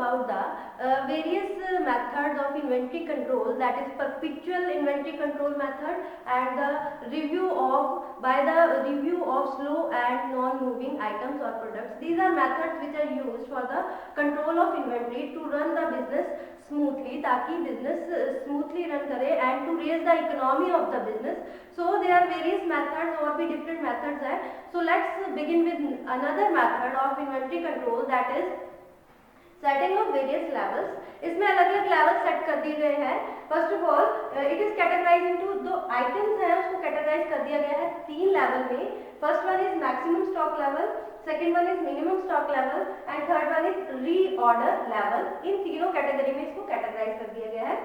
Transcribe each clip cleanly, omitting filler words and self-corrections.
about the various methods of inventory control, that is perpetual inventory control method and the review of slow and non-moving items or products. These are methods which are used for the control of inventory to run the business smoothly, ताकि business smoothly run करे and to raise the economy of the business. So there are various methods और भी different methods है. So let's begin with another method of inventory control, that is setting of various levels. इसमें अलग अलग level set कर दिए गए हैं. First of all it is categorize into, जो आइटम्स हैं उसको कैटेगराइज कर दिया गया है 3 लेवल में. First one is maximum stock level, second one is minimum stock level and third one is reorder level. इन तीनों कैटेगरी में इसको कैटेगराइज कर दिया गया है.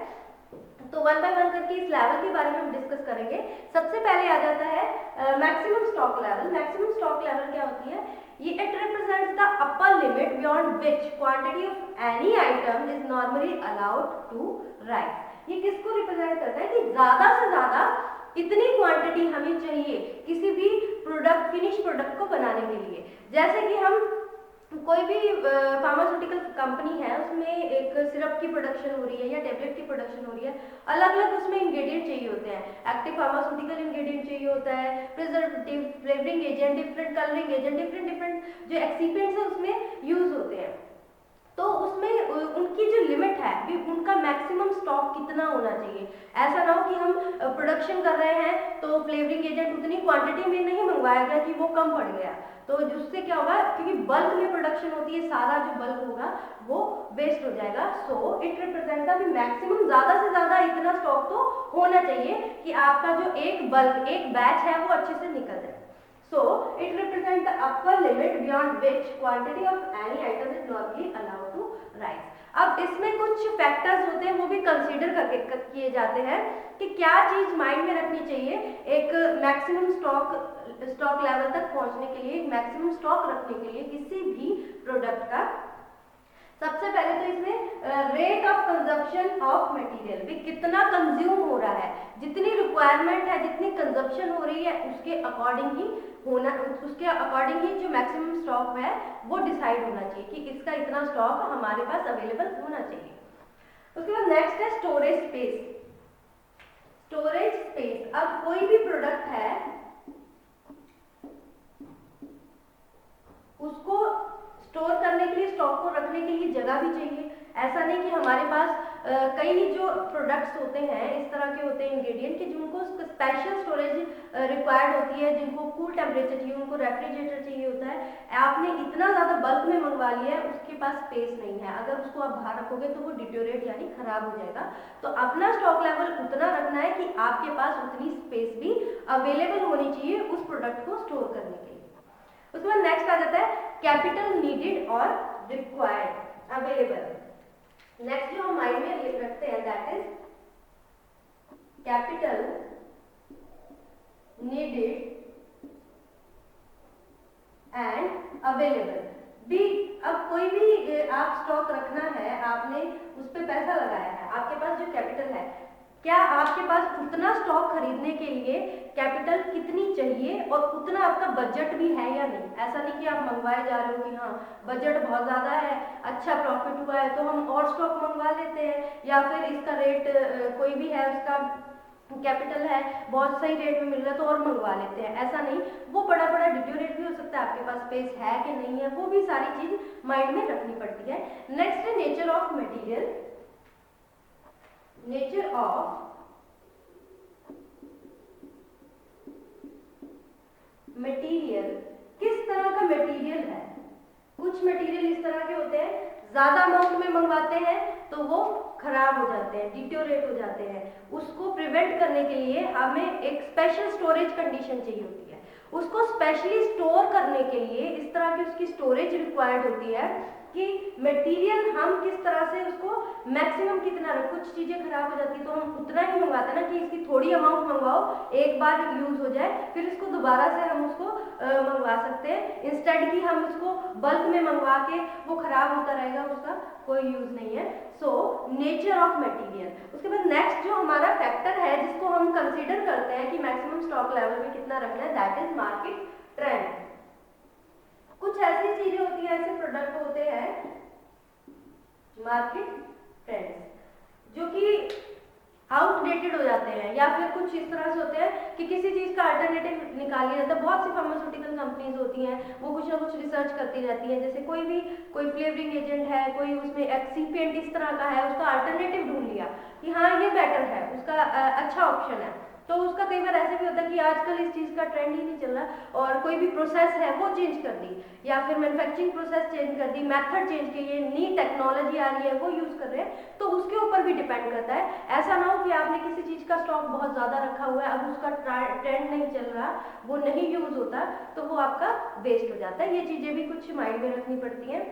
तो वन बाय वन करके इस लेवल के बारे में हम डिस्कस करेंगे. सबसे पहले आ जाता है maximum stock level. Maximum stock level क्या होती है? ये it represents the upper limit beyond which quantity of any item is normally allowed to rise. ये किसको रिप्रेजेंट करता है कि ज्यादा से ज्यादा इतनी क्वांटिटी हमें चाहिए किसी भी प्रोडक्ट, फिनिश प्रोडक्ट को बनाने के लिए. जैसे कि हम कोई भी फार्मास्यूटिकल कंपनी है, उसमें एक सिरप की प्रोडक्शन हो रही है या टेबलेट की प्रोडक्शन हो रही है, अलग अलग उसमें इंग्रेडिएंट चाहिए होते हैं. एक्टिव फार्मास्यूटिकल इंग्रेडिएंट चाहिए होता है, preservative, flavouring agent, different colouring agent, different जो एक्सिपिएंट्स है उसमें यूज होते हैं. तो उसमें उनकी जो लिमिट है भी, उनका मैक्सिमम स्टॉक कितना होना चाहिए. ऐसा ना हो कि हम प्रोडक्शन कर रहे हैं तो फ्लेवरिंग एजेंट उतनी क्वांटिटी में नहीं मंगवाया गया कि वो कम पड़ गया, तो उससे क्या होगा, क्योंकि बल्क में प्रोडक्शन होती है, सारा जो बल्क होगा वो वेस्ट हो जाएगा. So it represent the maximum, ज्यादा से ज्यादा इतना स्टॉक तो होना चाहिए कि आपका जो एक बल्क, एक बैच है वो अच्छे से निकल जाए. So it represents the upper limit beyond which quantity of any item is normally allowed to rise. अब इसमें कुछ फैक्टर्स होते हैं वो भी कंसीडर करके किए जाते हैं कि क्या चीज माइंड में रखनी चाहिए एक मैक्सिमम स्टॉक लेवल तक पहुंचने के लिए, मैक्सिमम स्टॉक रखने के लिए किसी भी प्रोडक्ट का. सबसे पहले तो इसमें rate of consumption of material, भी कितना कंज्यूम हो रहा है, जितनी रिक्वायरमेंट है, जितनी कंजप्शन हो रही है उसके अकॉर्डिंग ही जो मैक्सिमम स्टॉक है वो डिसाइड होना चाहिए कि इसका इतना स्टॉक हमारे पास अवेलेबल होना चाहिए. उसके बाद नेक्स्ट है स्टोरेज स्पेस. स्टोरेज स्पेस, अब कोई भी प्रोडक्ट है उसको स्टोर करने के लिए, स्टॉक को रखने के लिए जगह भी चाहिए. ऐसा नहीं कि हमारे पास कई जो प्रोडक्ट्स होते हैं इस तरह के होते हैं इंग्रेडिएंट कि जिनको स्पेशल स्टोरेज रिक्वायर्ड होती है, जिनको कूल टेम्परेचर चाहिए, उनको रेफ्रिजरेटर चाहिए होता है. आपने इतना ज़्यादा बल्क में मंगवा लिया है, उसके पास स्पेस नहीं है, अगर उसको आप बाहर रखोगे तो वो डिटोरेट यानी खराब हो जाएगा. तो अपना स्टॉक लेवल उतना रखना है कि आपके पास उतनी स्पेस भी अवेलेबल होनी चाहिए उस प्रोडक्ट को स्टोर करने के लिए. उसके बाद नेक्स्ट आ जाता है कैपिटल नीडेड और रिक्वायर्ड अवेलेबल. नेक्स्ट जो हम माइंड में रखते हैं that is capital needed and available. भी अब कोई भी आप स्टॉक रखना है, आपने उस पर पैसा लगाया है, आपके पास जो कैपिटल है, क्या आपके पास उतना स्टॉक खरीदने के लिए कैपिटल कितनी चाहिए और उतना आपका बजट भी है या नहीं. ऐसा नहीं कि आप मंगवाए जा रहे हो कि हाँ बजट बहुत ज़्यादा है, अच्छा प्रॉफिट हुआ है तो हम और स्टॉक मंगवा लेते हैं, या फिर इसका रेट कोई भी है, उसका कैपिटल है बहुत सही रेट में मिल रहा है तो और मंगवा लेते हैं. ऐसा नहीं, वो बड़ा बड़ा डिटोरेट भी हो सकता है, आपके पास स्पेस है कि नहीं है, वो भी सारी चीज़ माइंड में रखनी पड़ती है. नेक्स्ट है nature of material. Nature of material, किस तरह का मटेरियल है. कुछ मटेरियल इस तरह के होते हैं, ज्यादा अमाउंट में मंगवाते हैं तो वो खराब हो जाते हैं, डिटोरेट हो जाते हैं. उसको प्रिवेंट करने के लिए हमें एक स्पेशल स्टोरेज कंडीशन चाहिए होती है. उसको स्पेशली स्टोर करने के लिए इस तरह की उसकी स्टोरेज रिक्वायर्ड होती है कि मटेरियल हम किस तरह से उसको मैक्सिमम कितना रख. कुछ चीज़ें खराब हो जाती है तो हम उतना ही मंगवाते हैं ना कि इसकी थोड़ी अमाउंट मंगवाओ, एक बार यूज़ हो जाए, फिर इसको दोबारा से हम उसको मंगवा सकते हैं, इंस्टेड कि हम उसको बल्क में मंगवा के वो खराब होता रहेगा, उसका कोई यूज़ नहीं है. So nature of material. उसके बाद नेक्स्ट जो हमारा फैक्टर है जिसको हम कंसिडर करते हैं कि मैक्सिमम स्टॉक लेवल में कितना रखना है, दैट इज मार्केट ट्रेंड. कुछ ऐसी चीजें होती हैं, ऐसे प्रोडक्ट होते हैं मार्केट ट्रेंड्स जो कि आउटडेटेड हो जाते हैं या फिर कुछ इस तरह से होते हैं कि किसी चीज़ का अल्टरनेटिव निकाल लिया जाता है। बहुत सी फार्मास्यूटिकल कंपनीज होती हैं, वो कुछ ना कुछ रिसर्च करती रहती हैं, जैसे कोई फ्लेवरिंग एजेंट है, कोई उसमें एक्सीपिएंट इस तरह का है, उसका अल्टरनेटिव ढूंढ लिया कि हाँ ये बेटर है, उसका अच्छा ऑप्शन है। तो उसका कई बार ऐसे भी होता है कि आजकल इस चीज़ का ट्रेंड ही नहीं चल रहा और कोई भी प्रोसेस है वो चेंज कर दी या फिर मैन्युफैक्चरिंग प्रोसेस चेंज कर दी, मेथड चेंज की, ये नई टेक्नोलॉजी आ रही है वो यूज़ कर रहे हैं, तो उसके ऊपर भी डिपेंड करता है। ऐसा ना हो कि आपने किसी चीज़ का स्टॉक बहुत ज़्यादा रखा हुआ है, अब उसका ट्रेंड नहीं चल रहा, वो नहीं यूज़ होता, तो वो आपका वेस्ट हो जाता है। ये चीज़ें भी कुछ माइंड में रखनी पड़ती हैं।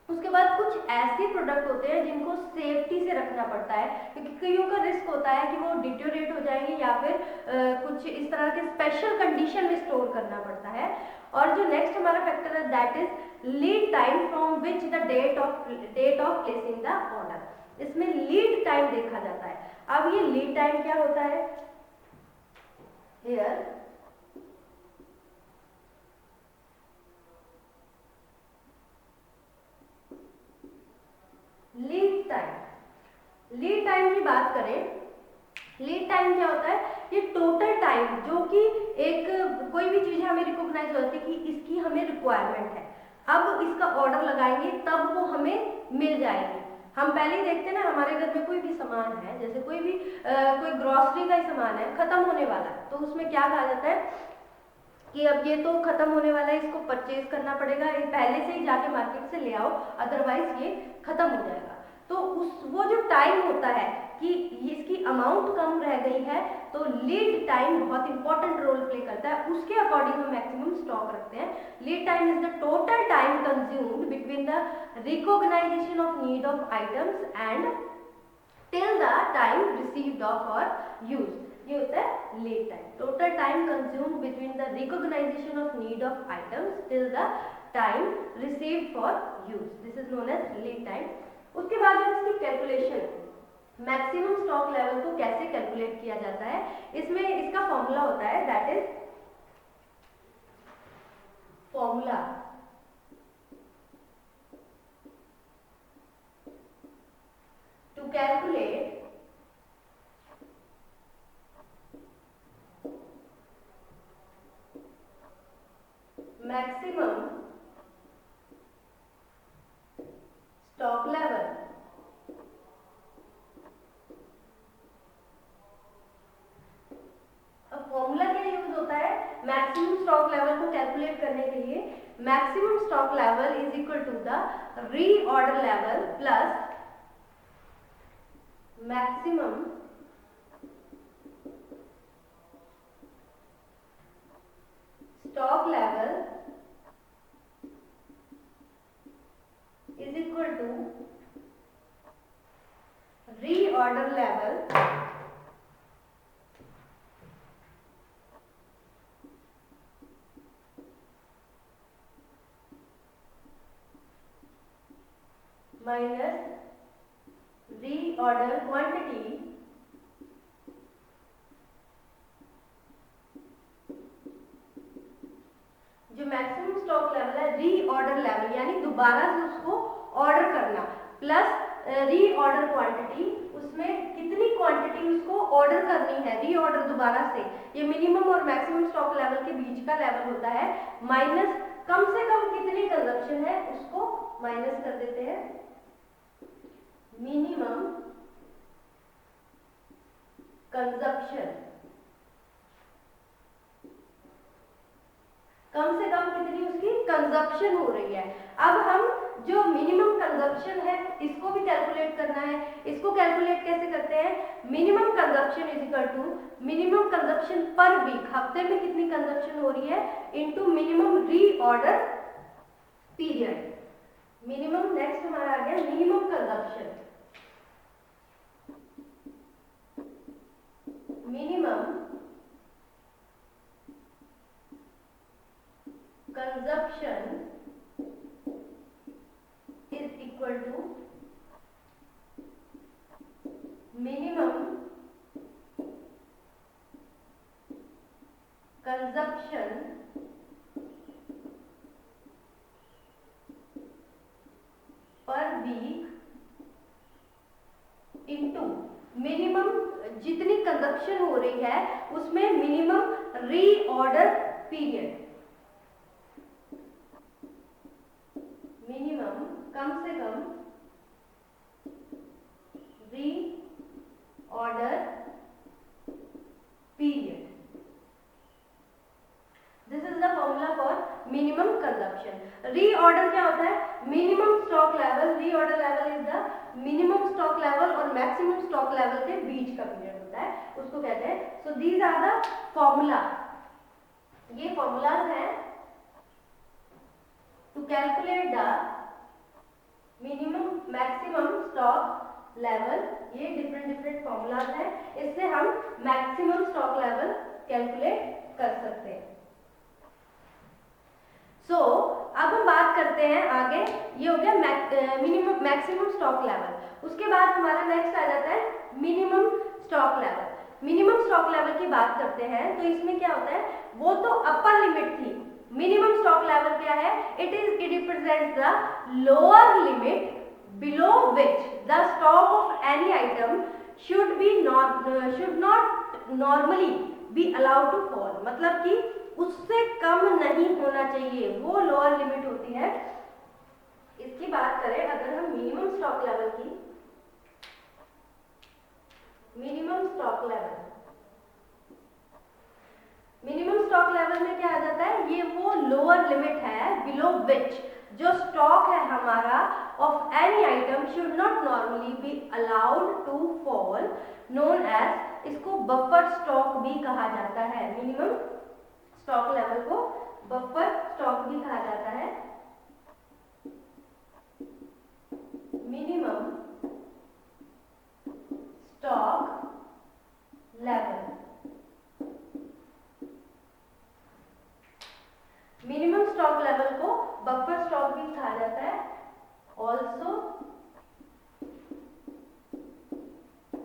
उसके बाद कुछ ऐसे प्रोडक्ट होते हैं जिनको सेफ्टी से रखना पड़ता है, क्योंकि कईयों का रिस्क होता है कि वो डिटोरेट हो जाएंगे या फिर कुछ इस तरह के स्पेशल कंडीशन में स्टोर करना पड़ता है। और जो नेक्स्ट हमारा फैक्टर है that is lead time from which the date of placing the order. इसमें लीड टाइम देखा जाता है। अब ये लीड टाइम क्या होता है, हियर लीड टाइम की बात करें, लीड टाइम क्या होता है, ये टोटल टाइम जो कि एक कोई भी चीज हमें रिकॉग्नाइज हो जाती है कि इसकी हमें रिक्वायरमेंट है, अब इसका ऑर्डर लगाएंगे तब वो हमें मिल जाएगी। हम पहले ही देखते हैं ना, हमारे घर में कोई भी सामान है, जैसे कोई ग्रोसरी का ही सामान है, खत्म होने वाला है, तो उसमें क्या कहा जाता है कि अब ये तो खत्म होने वाला है, इसको परचेज करना पड़ेगा, ये पहले से ही जाके मार्केट से ले आओ, अदरवाइज ये खत्म हो जाएगा। तो वो जो टाइम होता है कि इसकी अमाउंट कम रह गई है, तो लीड टाइम बहुत इंपॉर्टेंट रोल प्ले करता है, उसके अकॉर्डिंग हम मैक्सिमम स्टॉक रखते हैं। Lead time is the total time consumed between the recognisation of need of items and till the time received of और यूज। ये होता है lead time, total time consumed between the recognisation of need of items till the time received for use, this is known as lead time. उसके बाद जब इसकी calculation, maximum stock level को कैसे कैलकुलेट किया जाता है, इसमें इसका फॉर्मूला होता है that is formula to calculate maximum stock level formula क्या यूज होता है मैक्सिमम स्टॉक लेवल को कैलकुलेट करने के लिए, maximum stock level is equal to the reorder level plus maximum stock level is equal to reorder level minus reorder quantity जो maximum stock level है, reorder level यानी दोबारा से उसको ऑर्डर करना, प्लस रीऑर्डर क्वांटिटी, उसमें कितनी क्वांटिटी उसको ऑर्डर करनी है रीऑर्डर दोबारा से, ये मिनिमम और मैक्सिमम स्टॉक लेवल के बीच का लेवल होता है, माइनस कम से कम कितनी कंजप्शन है उसको माइनस कर देते हैं, मिनिमम कंजप्शन, कम से कम कितनी उसकी कंजप्शन हो रही है। अब हम जो मिनिमम कंजप्शन है इसको भी कैलकुलेट करना है। इसको कैलकुलेट कैसे करते हैं, minimum consumption is equal to minimum consumption per week, हफ्ते में कितनी कंजप्शन हो रही है, into minimum reorder period. Minimum, next हमारा आ गया minimum consumption, minimum consumption is equal to minimum consumption per week production हो रही है उसमें मिनिमम रीऑर्डर पीरियड, मिनिमम कम से कम reorder period, this is the formula for minimum consumption. Reorder क्या होता है? Minimum stock level, reorder level is the minimum stock level और मैक्सिमम स्टॉक लेवल के बीच का पीरियड होता है, उसको कहते हैं। So these are the formula, ये फॉर्मूलाज हैं to calculate the minimum maximum stock level. ये डिफरेंट फॉर्मूलाज हैं, इससे हम मैक्सिमम स्टॉक लेवल कैलकुलेट कर सकते हैं। अब हम बात करते हैं आगे, ये हो गया मिनिमम मैक्सिमम स्टॉक लेवल। उसके बाद हमारा नेक्स्ट आ जाता है minimum stock level. Minimum stock level की बात करते हैं तो इसमें क्या होता है, वो तो अपर लिमिट थी। मिनिमम स्टॉक लेवल क्या है? It represents the lower limit below which the stock of any item should not normally be allowed to fall, मतलब कि उससे कम नहीं होना चाहिए, वो लोअर लिमिट होती है। इसकी बात करें अगर हम मिनिमम स्टॉक लेवल की, मिनिमम स्टॉक लेवल में क्या आ जाता है, ये वो लोअर लिमिट है बिलो विच जो स्टॉक है हमारा of any item should not normally be allowed to fall, known as, इसको बफर स्टॉक भी कहा जाता है। मिनिमम स्टॉक लेवल को बफर स्टॉक भी कहा जाता है। Minimum stock level, minimum stock level को बफर स्टॉक भी कहा जाता है, also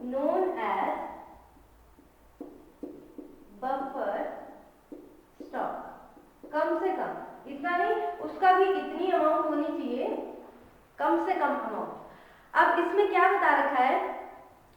known as buffer stock. कम से कम, इतना नहीं, उसका भी इतनी अमाउंट होनी चाहिए, कम से कम अमाउंट। अब इसमें क्या बता रखा है,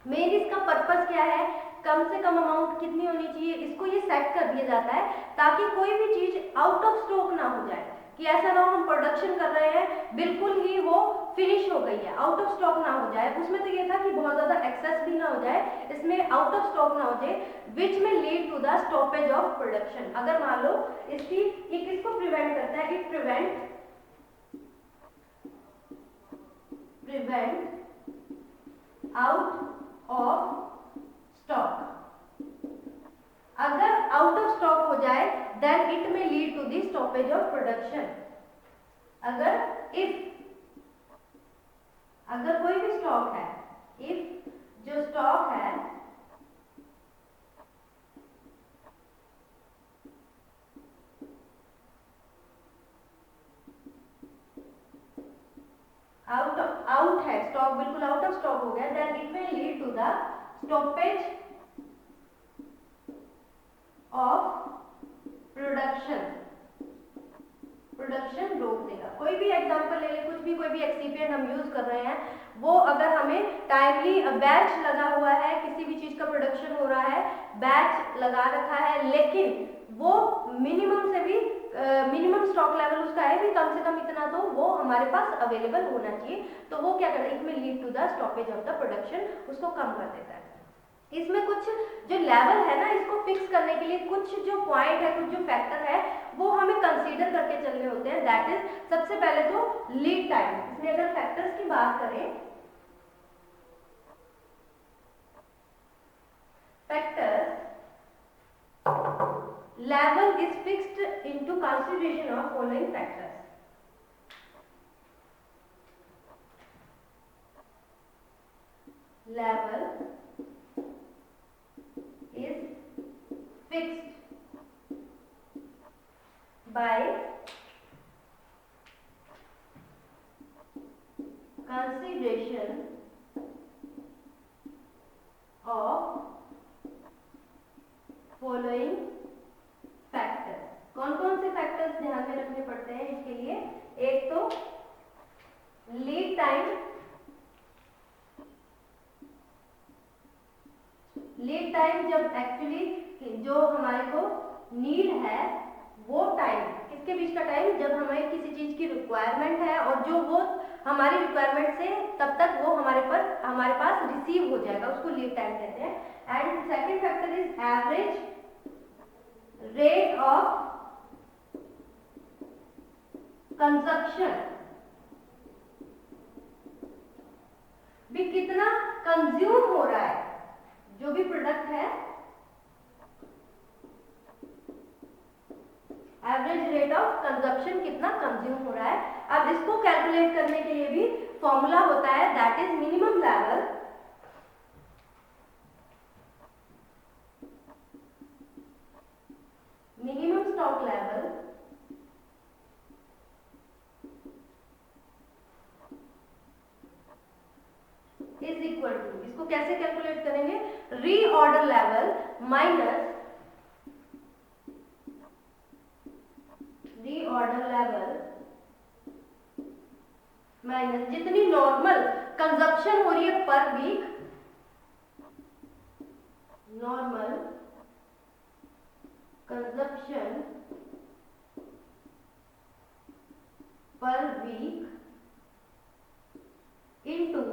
मेन इसका पर्पस क्या है, कम से कम अमाउंट कितनी होनी चाहिए, इसको ये सेट कर दिया जाता है ताकि कोई भी चीज आउट ऑफ स्टॉक ना हो जाए, कि ऐसा ना हो हम प्रोडक्शन कर रहे हैं बिल्कुल ही वो फिनिश हो गई है, आउट ऑफ स्टॉक ना हो जाए। उसमें तो ये था कि बहुत ज्यादा एक्सेस भी ना हो जाए, इसमें आउट ऑफ स्टॉक ना हो जाए, विच में lead to the stoppage of production. अगर मान लो इसकी ये किसको प्रिवेंट करता है, it prevent out of stock. अगर आउट ऑफ स्टॉक हो जाए देन इट में lead to the stoppage of production. अगर कोई भी स्टॉक है, इफ जो स्टॉक है आउट है, स्टॉक बिल्कुल आउट ऑफ स्टॉक हो गया, then it will lead to the stoppage of production रोक देगा। कोई भी एग्जांपल ले ले, कुछ भी, कोई भी एक्सिपिएंट हम यूज कर रहे हैं, वो अगर हमें टाइमली बैच लगा हुआ है, किसी भी चीज का प्रोडक्शन हो रहा है, बैच लगा रखा है, लेकिन वो मिनिमम से भी मिनिमम स्टॉक लेवल उसका है भी कम से कम इतना, तो वो हमारे पास अवेलेबल होना चाहिए, तो वो क्या करता है, इट में lead to the stoppage of the production, उसको कम कर देता है। इसमें कुछ जो लेवल है ना, इसको फिक्स करने के लिए कुछ जो पॉइंट है, कुछ जो फैक्टर है, वो हमें कंसीडर करके चलने होते हैं। दैट इज सबसे पहले तो लीड टाइम। इसमें अगर फैक्टर्स की बात करें, factors level is fixed into consideration of following factors. Level is fixed by consideration of following factors. कौन कौन से फैक्टर्स ध्यान में रखने पड़ते हैं इसके लिए, एक तो लीड टाइम, लीड टाइम जब एक्चुअली जो हमारे को नीड है वो टाइम, किसके बीच का टाइम, जब हमें किसी चीज की रिक्वायरमेंट है और जो वो हमारी रिक्वायरमेंट से तब तक वो हमारे पास रिसीव हो जाएगा, उसको लीड टाइम कहते हैं। And second factor is average rate of consumption, भी कितना कंज्यूम हो रहा है जो भी प्रोडक्ट है, एवरेज रेट ऑफ कंजप्शन कितना कंज्यूम हो रहा है। अब इसको कैलकुलेट करने के लिए भी फॉर्मूला होता है, that is minimum level minimum stock level is equal to, इसको कैसे कैलकुलेट करेंगे, reorder level minus reorder level minus जितनी नॉर्मल कंजप्शन हो रही है per week, normal consumption per week into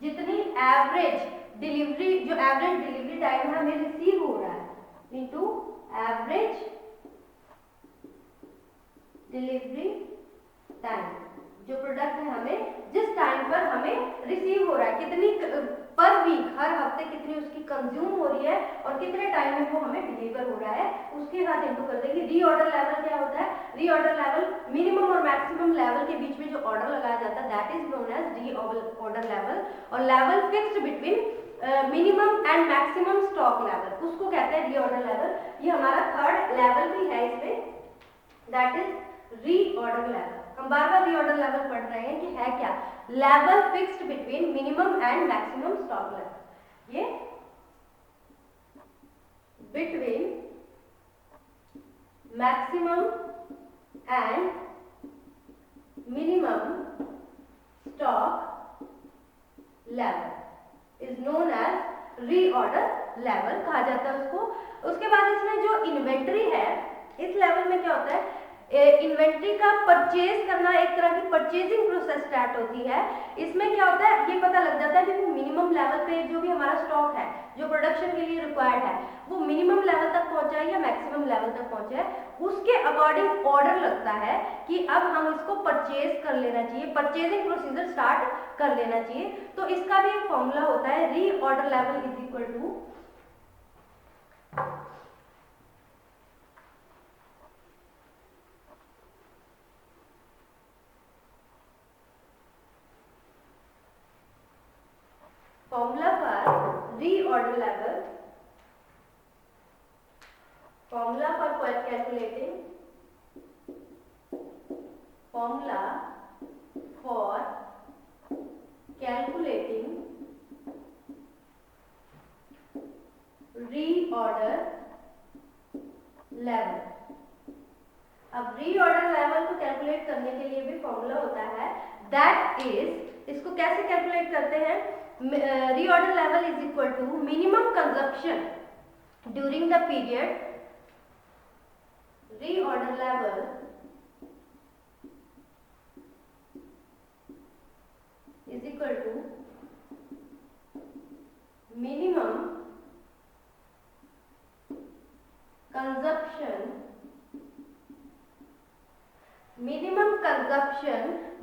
जितनी एवरेज डिलीवरी, जो एवरेज डिलीवरी टाइम हमें रिसीव हो रहा है, इनटू एवरेज डिलीवरी टाइम, जो प्रोडक्ट है हमें जिस टाइम पर हमें रिसीव हो रहा है, कितनी पर वीक, हर हफ्ते कितनी उसकी कंज्यूम हो रही है और कितने टाइम में वो हमें डिलीवर हो रहा है, उसके साथ इनटू कर देंगे। रीऑर्डर लेवल क्या होता है, रीऑर्डर लेवल मिनिमम और मैक्सिमम लेवल के बीच में जो ऑर्डर लगाया जाता है that is known as reorder level, और level fixed between minimum and maximum stock level, उसको कहते हैं रीऑर्डर लेवल। ये हमारा थर्ड लेवल भी है इसमें, दैट इज रीऑर्डर लेवल। हम बार बार रीऑर्डर लेवल पढ़ रहे हैं कि है क्या, level fixed between minimum and maximum stock level, ये between maximum and minimum stock level is known as reorder level कहा जाता है उसको। उसके बाद इसमें जो इन्वेंट्री है, इस लेवल में क्या होता है, इन्वेंट्री का परचेज करना, एक तरह की परचेजिंग प्रोसेस स्टार्ट होती है। इसमें क्या होता है, ये पता लग जाता है कि मिनिमम लेवल पे जो भी हमारा स्टॉक है जो प्रोडक्शन के लिए रिक्वायर्ड है वो मिनिमम लेवल तक पहुंचा है या मैक्सिमम लेवल तक पहुंचा है, उसके अकॉर्डिंग ऑर्डर लगता है कि अब हम इसको परचेज कर लेना चाहिए, परचेजिंग प्रोसीजर स्टार्ट कर लेना चाहिए। तो इसका भी एक फॉर्मूला होता है, reorder level is equal to formula for reorder level, formula for calculating, formula for calculating reorder level. अब रीऑर्डर लेवल को कैलकुलेट करने के लिए भी फॉर्मूला होता है, दैट इज, इसको कैसे कैलकुलेट करते हैं, reorder level is equal to minimum consumption during the period, reorder level is equal to minimum consumption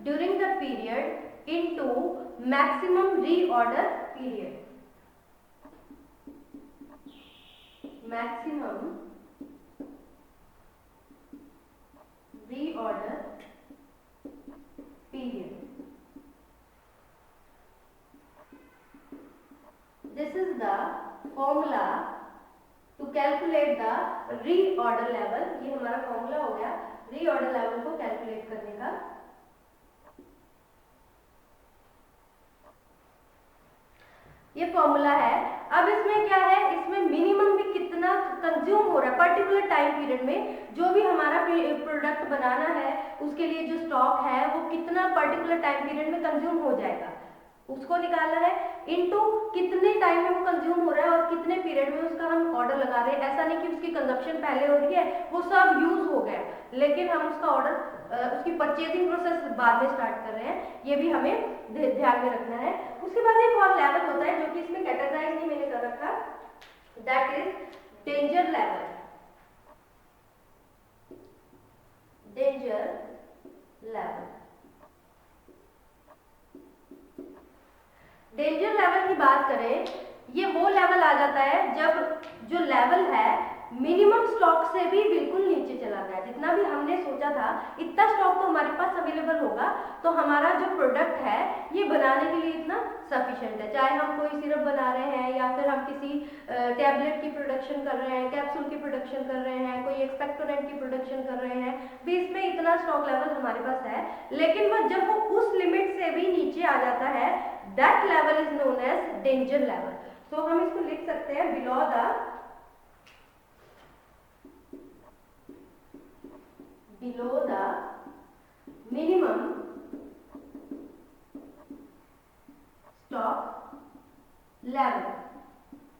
during the period into maximum reorder period, maximum reorder period. This is the formula to calculate the reorder level. ये हमारा formula हो गया reorder level को calculate करने का। ये formula है। अब इसमें क्या है, इसमें मिनिमम भी कितना कंज्यूम हो रहा है पर्टिकुलर टाइम पीरियड में, जो भी हमारा प्रोडक्ट बनाना है उसके लिए जो स्टॉक है वो कितना पर्टिकुलर टाइम पीरियड में कंज्यूम हो जाएगा, उसको निकालना है, इनटू कितने टाइम में वो कंज्यूम हो रहा है और कितने पीरियड में उसका हम ऑर्डर लगा रहे हैं। ऐसा नहीं कि उसकी कंजप्शन पहले हो रही है, वो सब यूज हो गया, लेकिन हम उसका ऑर्डर उसकी परचेजिंग प्रोसेस बाद में स्टार्ट कर रहे हैं, ये भी हमें ध्यान में रखना है। उसके बाद एक और लेवल होता है जो कि इसमें कैटेगराइज नहीं मैंने कर रखा, that is danger level. Danger level, danger level की बात करें, ये वो लेवल आ जाता है जब जो लेवल है मिनिमम स्टॉक से भी बिल्कुल नीचे चला गया। जितना भी हमने सोचा था इतना स्टॉक तो हमारे पास अवेलेबल होगा, तो हमारा जो प्रोडक्ट है ये बनाने के लिए इतना सफिशिएंट है। चाहे हम कोई सिरप बना रहे हैं या फिर हम किसी टैबलेट की प्रोडक्शन कर रहे हैं, कैप्सूल की प्रोडक्शन कर रहे हैं, कोई एक्सपेक्टोरेंट की प्रोडक्शन कर रहे हैं, भी इसमें इतना स्टॉक लेवल हमारे पास है। लेकिन वह जब वो उस लिमिट से भी नीचे आ जाता है, that level is known as danger level. तो हम इसको लिख सकते हैं below the minimum stock level.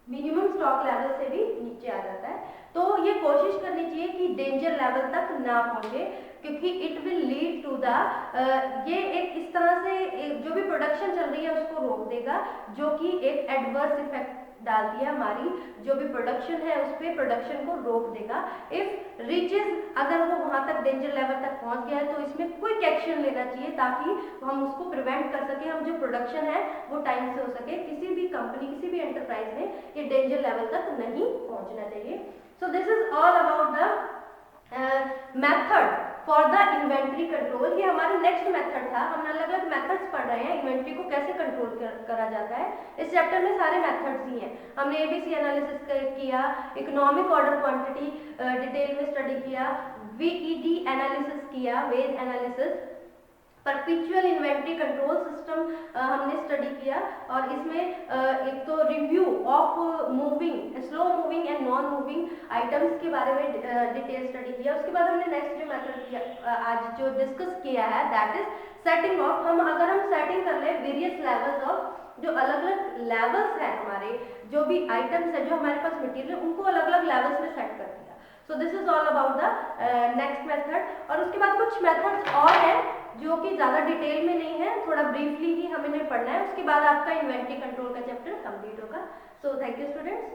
Minimum stock level से भी नीचे आ जाता है, तो ये कोशिश करनी चाहिए कि डेंजर लेवल तक ना पहुंचे, क्योंकि it will lead to the ये एक इस तरह से जो भी प्रोडक्शन चल रही है उसको रोक देगा, जो कि एक एडवर्स इफेक्ट डालती है हमारी जो भी प्रोडक्शन है उस पर, प्रोडक्शन को रोक देगा। इफ रीचेज, अगर वो वहां तक डेंजर लेवल तक पहुंच गया है तो इसमें क्विक एक्शन लेना चाहिए ताकि हम उसको प्रिवेंट कर सके, हम जो प्रोडक्शन है वो टाइम से हो सके। किसी भी कंपनी, किसी भी एंटरप्राइज में ये डेंजर लेवल तक नहीं पहुंचना चाहिए। So this is all about the method for the inventory control. ये हमारा नेक्स्ट मेथड था। हम अलग अलग मेथड्स पढ़ रहे हैं इन्वेंट्री को कैसे कंट्रोल करा जाता है। इस चैप्टर में सारे मेथड्स ही हैं। हमने एबीसी एनालिसिस किया, इकोनॉमिक ऑर्डर क्वांटिटी डिटेल में स्टडी किया, वीईडी एनालिसिस किया, wage analysis, perpetual inventory control system हमने स्टडी किया, और इसमें एक तो review of moving, slow moving and non moving items के बारे में डिटेल स्टडी किया। उसके बाद हमने नेक्स्ट जो मेथड किया आज जो डिस्कस किया है दैट इज सेटिंग ऑफ। अगर हम सेटिंग कर ले वेरियस लेवल्स ऑफ, जो अलग अलग लेवल्स हैं हमारे जो भी आइटम्स है, जो हमारे पास मटेरियल है, उनको अलग अलग लेवल्स में सेट कर दिया। So this is all about the next method. और उसके बाद कुछ मेथड्स और हैं जो कि ज़्यादा डिटेल में नहीं है, थोड़ा ब्रीफली ही हमें पढ़ना है। उसके बाद आपका इन्वेंट्री कंट्रोल का चैप्टर कंप्लीट होगा। So thank you students.